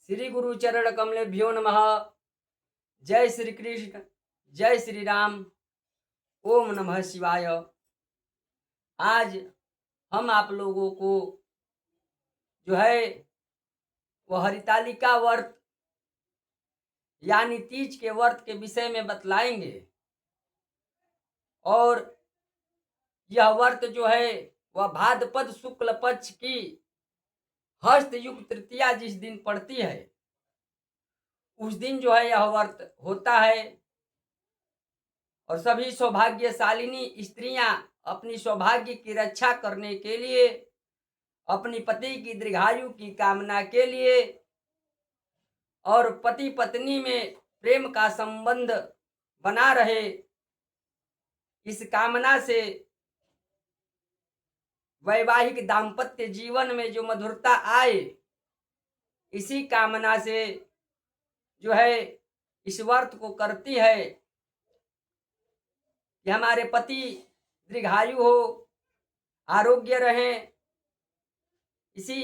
श्री गुरु चरण कमलेभ्यो नमः। जय श्री कृष्ण, जय श्री राम, ओम नमः शिवाय। आज हम आप लोगों को जो है वह हरितालिका व्रत यानी तीज के व्रत के विषय में बतलाएंगे। और यह व्रत जो है वह भाद्रपद शुक्ल पक्ष की हस्त युक्त तृतीया जिस दिन पड़ती है उस दिन जो है यह व्रत होता है। और सभी सौभाग्यशालिनी स्त्रियां अपनी सौभाग्य की रक्षा करने के लिए, अपनी पति की दीर्घायु की कामना के लिए और पति पत्नी में प्रेम का संबंध बना रहे, इस कामना से वैवाहिक दाम्पत्य जीवन में जो मधुरता आए, इसी कामना से जो है इस व्रत को करती है कि हमारे पति दीर्घायु हो, आरोग्य रहें, इसी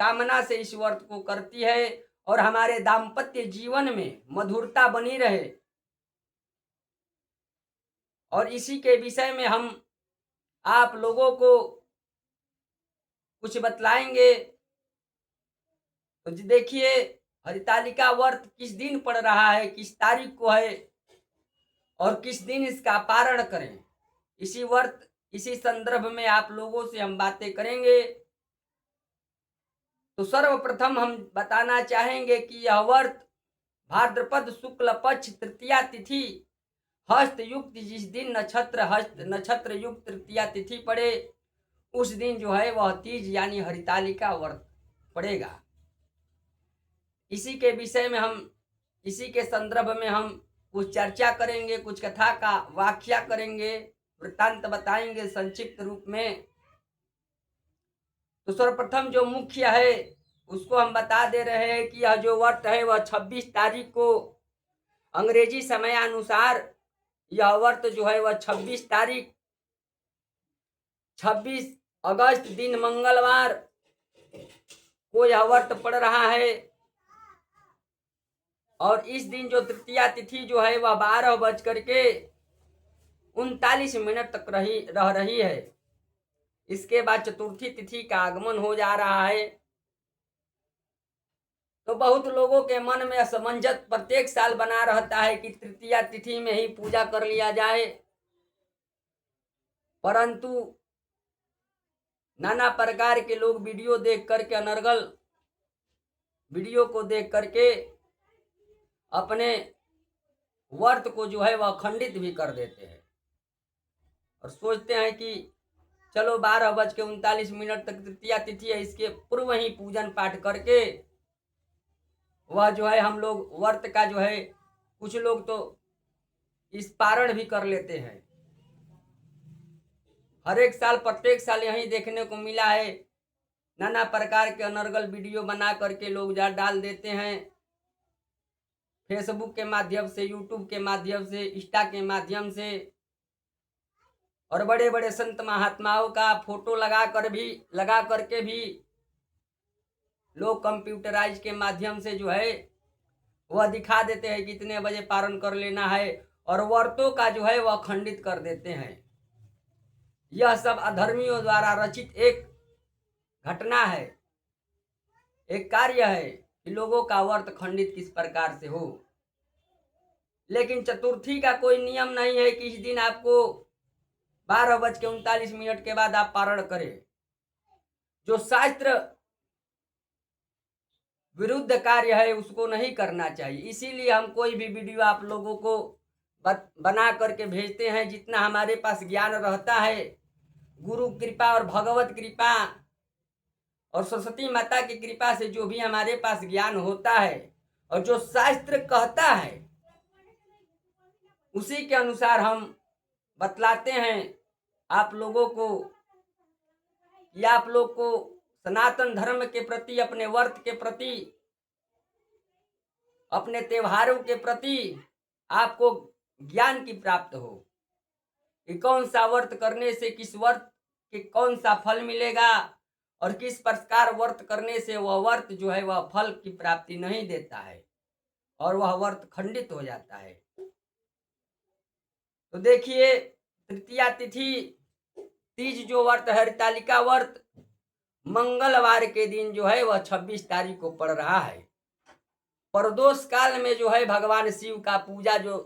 कामना से इस व्रत को करती है और हमारे दाम्पत्य जीवन में मधुरता बनी रहे। और इसी के विषय में हम आप लोगों को कुछ बतलाएंगे। तो देखिए हरितालिका व्रत किस दिन पड़ रहा है, किस तारीख को है और किस दिन इसका पारण करें, इसी संदर्भ में आप लोगों से हम बातें करेंगे। तो सर्वप्रथम हम बताना चाहेंगे कि यह व्रत भाद्रपद शुक्ल पक्ष तृतीया तिथि हस्त युक्त जिस दिन नक्षत्र युक्त तृतीया तिथि पड़े उस दिन जो है वह तीज यानी हरितालिका व्रत पड़ेगा। इसी के विषय में इसी के संदर्भ में हम कुछ चर्चा करेंगे, कुछ कथा का व्याख्या करेंगे, वृत्तांत बताएंगे संक्षिप्त रूप में। तो सर्वप्रथम जो मुख्य है उसको हम बता दे रहे हैं कि यह जो व्रत है वह 26 तारीख को अंग्रेजी समयानुसार यह व्रत जो है वह 26 तारीख 26 अगस्त दिन मंगलवार को यह व्रत पड़ रहा है। और इस दिन जो तृतीया तिथि जो है वह 12:39 तक रह रही है। इसके बाद चतुर्थी तिथि का आगमन हो जा रहा है। तो बहुत लोगों के मन में असमंजस प्रत्येक साल बना रहता है कि तृतीया तिथि में ही पूजा कर लिया जाए, परंतु नाना प्रकार के लोग वीडियो देख करके, अनर्गल वीडियो को देख करके अपने व्रत को जो है वह खंडित भी कर देते हैं और सोचते हैं कि चलो 12:39 तक तृतीया तिथि है, इसके पूर्व ही पूजन पाठ करके वह जो है हम लोग व्रत का जो है कुछ लोग तो इस पारण भी कर लेते हैं। हर एक साल प्रत्येक साल यही देखने को मिला है, नाना प्रकार के अनर्गल वीडियो बना करके लोग जा डाल देते हैं फेसबुक के माध्यम से, यूट्यूब के माध्यम से, इंस्टा के माध्यम से। और बड़े बड़े संत महात्माओं का फोटो लगा करके भी लोग कंप्यूटराइज के माध्यम से जो है वह दिखा देते हैं कि कितने बजे पारण कर लेना है और व्रतों का जो है वह खंडित कर देते हैं। यह सब अधर्मियों द्वारा रचित एक घटना है, एक कार्य है कि लोगों का व्रत खंडित किस प्रकार से हो। लेकिन चतुर्थी का कोई नियम नहीं है कि इस दिन आपको 12:39 के बाद आप पारण करें। जो शास्त्र विरुद्ध कार्य है उसको नहीं करना चाहिए। इसीलिए हम कोई भी वीडियो आप लोगों को बना करके भेजते हैं। जितना हमारे पास ज्ञान रहता है, गुरु कृपा और भगवत कृपा और सरस्वती माता की कृपा से जो भी हमारे पास ज्ञान होता है और जो शास्त्र कहता है उसी के अनुसार हम बतलाते हैं आप लोगों को कि आप लोग को सनातन धर्म के प्रति, अपने व्रत के प्रति, अपने त्योहारों के प्रति आपको ज्ञान की प्राप्त हो कि कौन सा व्रत करने से किस व्रत के कौन सा फल मिलेगा और किस प्रकार व्रत करने से वह व्रत जो है वह फल की प्राप्ति नहीं देता है और वह व्रत खंडित हो जाता है। तो देखिए, तृतीया तिथि तीज जो व्रत है, हरितालिका व्रत, मंगलवार के दिन जो है वह 26 तारीख को पड़ रहा है। प्रदोष काल में जो है भगवान शिव का पूजा जो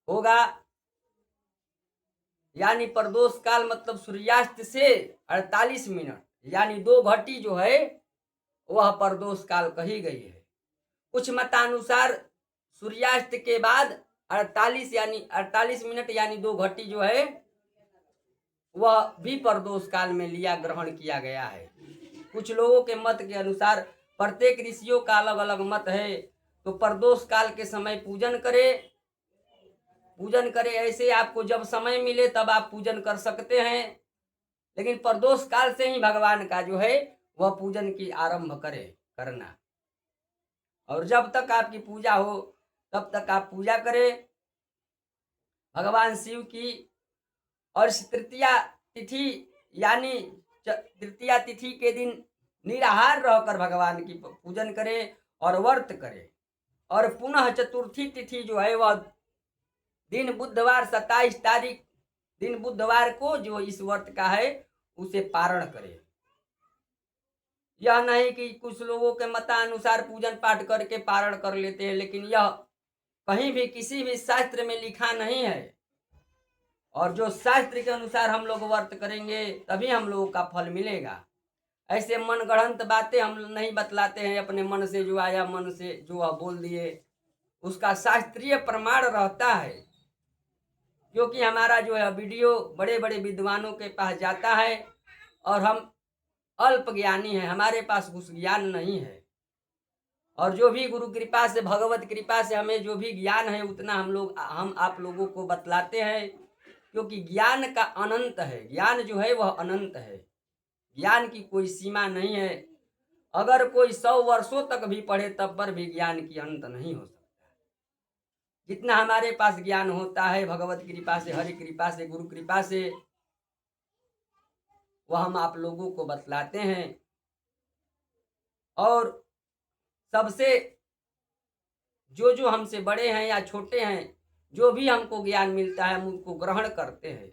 होगा, यानी प्रदोष काल मतलब सूर्यास्त से 48 मिनट यानी 2 घटी जो है वह प्रदोष काल कही गई है। कुछ मतानुसार सूर्यास्त के बाद 48 मिनट यानी 2 घटी जो है वह भी प्रदोष काल में ग्रहण किया गया है। कुछ लोगों के मत के अनुसार, प्रत्येक ऋषियों का अलग अलग मत है, तो प्रदोष काल के समय पूजन करे। ऐसे आपको जब समय मिले तब आप पूजन कर सकते हैं, लेकिन प्रदोष काल से ही भगवान का जो है वह पूजन की आरंभ करना। और जब तक आपकी पूजा हो तब तक आप पूजा करें भगवान शिव की। और तृतीया तिथि यानी तृतीया तिथि के दिन निराहार रहकर भगवान की पूजन करें और व्रत करें। और पुनः चतुर्थी तिथि जो है वह दिन बुधवार 27 तारीख दिन बुधवार को जो इस व्रत का है उसे पारण करें। यह नहीं कि कुछ लोगों के मतानुसार पूजन पाठ करके पारण कर लेते हैं, लेकिन यह कहीं भी किसी भी शास्त्र में लिखा नहीं है। और जो शास्त्र के अनुसार हम लोग व्रत करेंगे तभी हम लोगों का फल मिलेगा। ऐसे मनगढ़ंत बातें हम नहीं बतलाते हैं, अपने मन से जो आया, मन से जो वह बोल दिए, उसका शास्त्रीय प्रमाण रहता है। क्योंकि हमारा जो है वीडियो बड़े बड़े विद्वानों के पास जाता है और हम अल्प ज्ञानी हैं, हमारे पास उस ज्ञान नहीं है। और जो भी गुरु कृपा से, भगवत कृपा से हमें जो भी ज्ञान है उतना हम आप लोगों को बतलाते हैं, क्योंकि ज्ञान का अनंत है। ज्ञान जो है वह अनंत है, ज्ञान की कोई सीमा नहीं है। अगर कोई 100 वर्षों तक भी पढ़े तब पर भी ज्ञान की अंत नहीं हो सकता। जितना हमारे पास ज्ञान होता है भगवत कृपा से, हरि कृपा से, गुरु कृपा से, वह हम आप लोगों को बतलाते हैं। और सबसे जो हमसे बड़े हैं या छोटे हैं, जो भी हमको ज्ञान मिलता है हम उसको ग्रहण करते हैं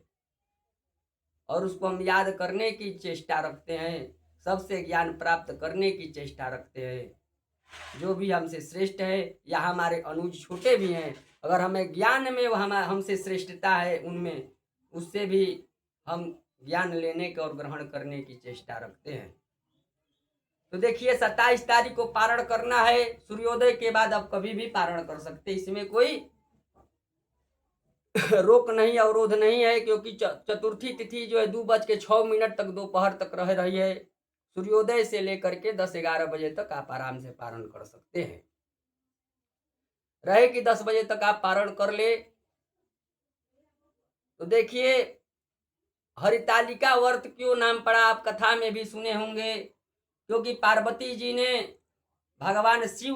और उसको हम याद करने की चेष्टा रखते हैं, सबसे ज्ञान प्राप्त करने की चेष्टा रखते हैं। जो भी हमसे श्रेष्ठ है या हमारे अनुज छोटे भी हैं, अगर हमें ज्ञान में हमसे श्रेष्ठता है उनमें, उससे भी हम ज्ञान लेने के और ग्रहण करने की चेष्टा रखते हैं। तो देखिए, 27 तारीख को पारण करना है। सूर्योदय के बाद आप कभी भी पारण कर सकते, इसमें कोई रोक नहीं, अवरोध नहीं है। क्योंकि चतुर्थी तिथि जो है 2:06 तक दोपहर तक रह रही है। सूर्योदय से लेकर के 10-11 बजे तक आप आराम से पारण कर सकते हैं। रहे कि 10 बजे तक आप पारण कर ले। तो देखिए, हरितालिका व्रत क्यों नाम पड़ा, आप कथा में भी सुने होंगे। क्योंकि पार्वती जी ने भगवान शिव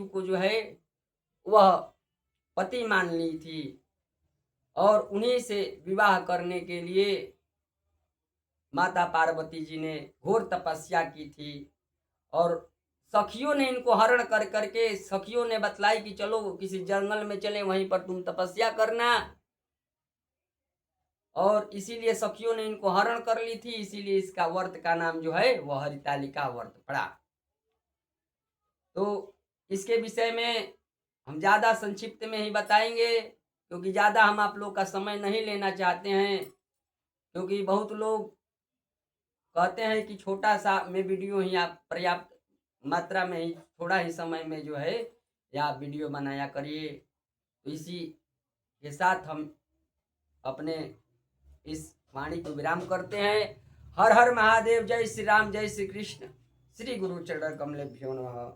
को जो है वह पति मान ली थी और उन्हीं से विवाह करने के लिए माता पार्वती जी ने घोर तपस्या की थी। और सखियों ने इनको हरण कर करके, सखियों ने बतलाई कि चलो किसी जंगल में चले, वहीं पर तुम तपस्या करना। और इसीलिए सखियों ने इनको हरण कर ली थी, इसीलिए इसका व्रत का नाम जो है वह हरितालिका व्रत पड़ा। तो इसके विषय में हम ज़्यादा संक्षिप्त में ही बताएंगे, क्योंकि ज़्यादा हम आप लोग का समय नहीं लेना चाहते हैं। क्योंकि बहुत लोग कहते हैं कि छोटा सा में वीडियो ही आप पर्याप्त मात्रा में ही, थोड़ा ही समय में जो है या वीडियो बनाया करिए। तो इसी के साथ हम अपने इस वाणी को विराम करते हैं। हर हर महादेव, जय श्री राम, जय श्री कृष्ण, श्री गुरु चरण कमलेभ्यो नमः।